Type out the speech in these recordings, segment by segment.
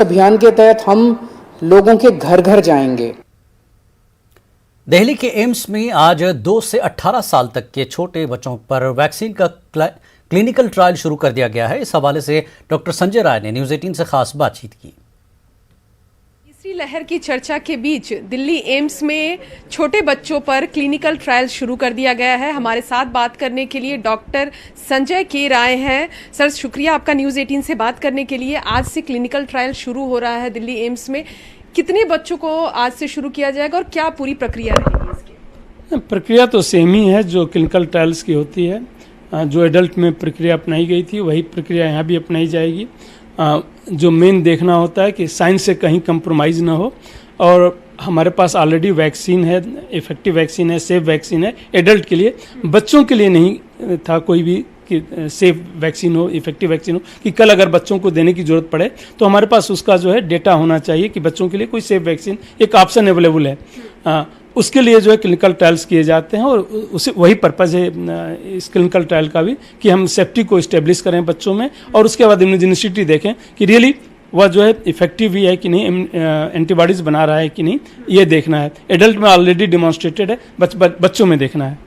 अभियान के तहत हम लोगों के घर घर जाएंगे। दिल्ली के एम्स में आज 2 से 18 साल तक के छोटे बच्चों पर वैक्सीन का क्लिनिकल ट्रायल शुरू कर दिया गया है। इस हवाले से डॉक्टर संजय राय ने न्यूज़ 18 से खास बातचीत की। तीसरी लहर की चर्चा के बीच दिल्ली एम्स में छोटे बच्चों पर क्लिनिकल ट्रायल शुरू कर दिया गया है। हमारे साथ बात करने के लिए डॉक्टर संजय के राय हैं। सर, शुक्रिया आपका न्यूज़ 18 से बात करने के लिए। आज से क्लिनिकल ट्रायल शुरू हो रहा है दिल्ली एम्स में। कितने बच्चों को आज से शुरू किया जाएगा और क्या पूरी प्रक्रिया रहेगी इसकी? प्रक्रिया तो सेम ही है जो क्लिनिकल ट्रायल्स की होती है। जो एडल्ट में प्रक्रिया अपनाई गई थी वही प्रक्रिया यहाँ भी अपनाई जाएगी। जो मेन देखना होता है कि साइंस से कहीं कंप्रोमाइज़ ना हो, और हमारे पास ऑलरेडी वैक्सीन है, इफेक्टिव वैक्सीन है, सेफ वैक्सीन है एडल्ट के लिए। बच्चों के लिए नहीं था कोई भी कि सेफ वैक्सीन हो, इफेक्टिव वैक्सीन हो, कि कल अगर बच्चों को देने की ज़रूरत पड़े तो हमारे पास उसका जो है डेटा होना चाहिए कि बच्चों के लिए कोई सेफ वैक्सीन एक ऑप्शन अवेलेबल है। उसके लिए जो है क्लिनिकल ट्रायल्स किए जाते हैं, और उसे वही पर्पज़ है इस क्लिनिकल ट्रायल का भी कि हम सेफ्टी को इस्टेब्लिश करें बच्चों में, और उसके बाद इम्यूनोजेनिसिटी देखें कि रियली वह जो है इफेक्टिव भी है कि नहीं, एंटीबॉडीज़ बना रहा है कि नहीं, ये देखना है। एडल्ट में ऑलरेडी डिमॉन्स्ट्रेटेड है, बच्चों में देखना है।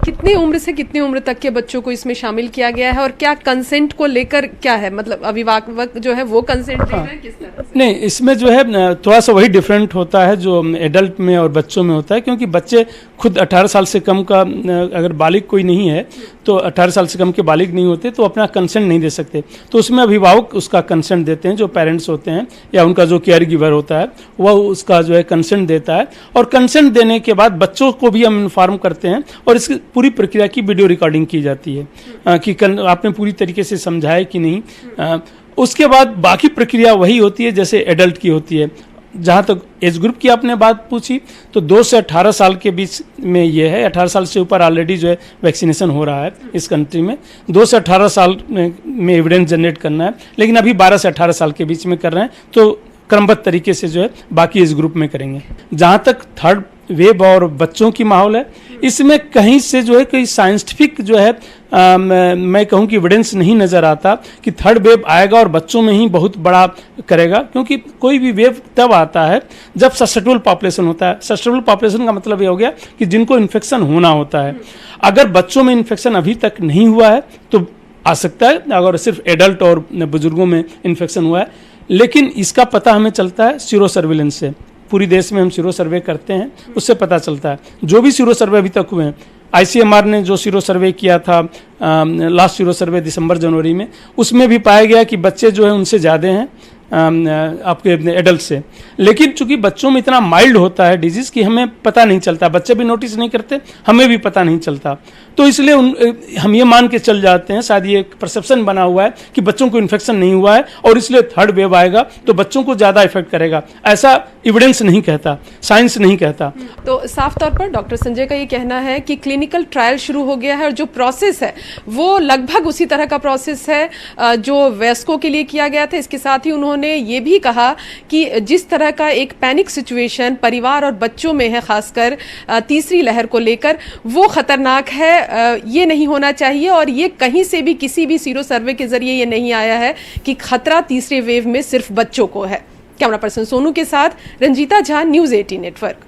कितनी उम्र से कितनी उम्र तक के बच्चों को इसमें शामिल किया गया है, और क्या कंसेंट को लेकर क्या है, मतलब अभिभावक जो है वो कंसेंट दे रहे हैं किस तरह से? नहीं, इसमें जो है थोड़ा सा वही डिफरेंट होता है जो एडल्ट में और बच्चों में होता है, क्योंकि बच्चे खुद 18 साल से कम का अगर बालिग कोई नहीं है तो 18 साल से कम के बालिग नहीं होते तो अपना कंसेंट नहीं दे सकते। तो उसमें अभिभावक उसका कंसेंट देते हैं, जो पेरेंट्स होते हैं या उनका जो केयर गिवर होता है वह उसका जो है कंसेंट देता है, और कंसेंट देने के बाद बच्चों को भी हम इन्फॉर्म करते हैं और इसकी पूरी प्रक्रिया की वीडियो रिकॉर्डिंग की जाती है कि आपने पूरी तरीके से समझाया कि नहीं। उसके बाद बाकी प्रक्रिया वही होती है जैसे एडल्ट की होती है। जहाँ तक एज ग्रुप की आपने बात पूछी तो 2 से 18 साल के बीच में ये है। 18 साल से ऊपर ऑलरेडी जो है वैक्सीनेशन हो रहा है इस कंट्री में। 2 से 18 साल में एविडेंस जनरेट करना है, लेकिन अभी 12 से 18 साल के बीच में कर रहे हैं, तो क्रमबद्ध तरीके से जो है बाकी इस ग्रुप में करेंगे। जहाँ तक थर्ड वेव और बच्चों की माहौल है, इसमें कहीं से जो है कोई साइंटिफिक जो है मैं कहूँ कि एविडेंस नहीं नज़र आता कि थर्ड वेव आएगा और बच्चों में ही बहुत बड़ा करेगा, क्योंकि कोई भी वेव तब आता है जब सस्टेनेबल पॉपुलेशन होता है। सस्टेनेबल पॉपुलेशन का मतलब ये हो गया कि जिनको इन्फेक्शन होना होता है। अगर बच्चों में इन्फेक्शन अभी तक नहीं हुआ है तो आ सकता है, अगर सिर्फ एडल्ट और बुजुर्गों में इन्फेक्शन हुआ है। लेकिन इसका पता हमें चलता है सीरो सर्विलेंस से। पूरी देश में हम सीरो सर्वे करते हैं, उससे पता चलता है। जो भी सीरो सर्वे अभी तक हुए हैं, ICMR ने जो सीरो सर्वे किया था लास्ट सीरो सर्वे दिसंबर जनवरी में, उसमें भी पाया गया कि बच्चे जो है उनसे ज़्यादा हैं आपके एडल्ट से। लेकिन चूंकि बच्चों में इतना माइल्ड होता है डिजीज़ कि हमें पता नहीं चलता, बच्चे भी नोटिस नहीं करते, हमें भी पता नहीं चलता। तो इसलिए हम ये मान के चल जाते हैं, शायद ये एक परसेप्शन बना हुआ है कि बच्चों को इन्फेक्शन नहीं हुआ है और इसलिए थर्ड वेव आएगा तो बच्चों को ज़्यादा इफेक्ट करेगा। ऐसा एविडेंस नहीं कहता, साइंस नहीं कहता। तो साफ तौर पर डॉक्टर संजय का ये कहना है कि क्लिनिकल ट्रायल शुरू हो गया है, और जो प्रोसेस है वो लगभग उसी तरह का प्रोसेस है जो वयस्कों के लिए किया गया था। इसके साथ ही उन्होंने ये भी कहा कि जिस तरह का एक पैनिक सिचुएशन परिवार और बच्चों में है, खासकर तीसरी लहर को लेकर, वो खतरनाक है, ये नहीं होना चाहिए। और ये कहीं से भी किसी भी सीरो सर्वे के जरिए ये नहीं आया है कि खतरा तीसरे वेव में सिर्फ बच्चों को है। कैमरा पर्सन सोनू के साथ रंजीता झा, न्यूज़ 18 नेटवर्क।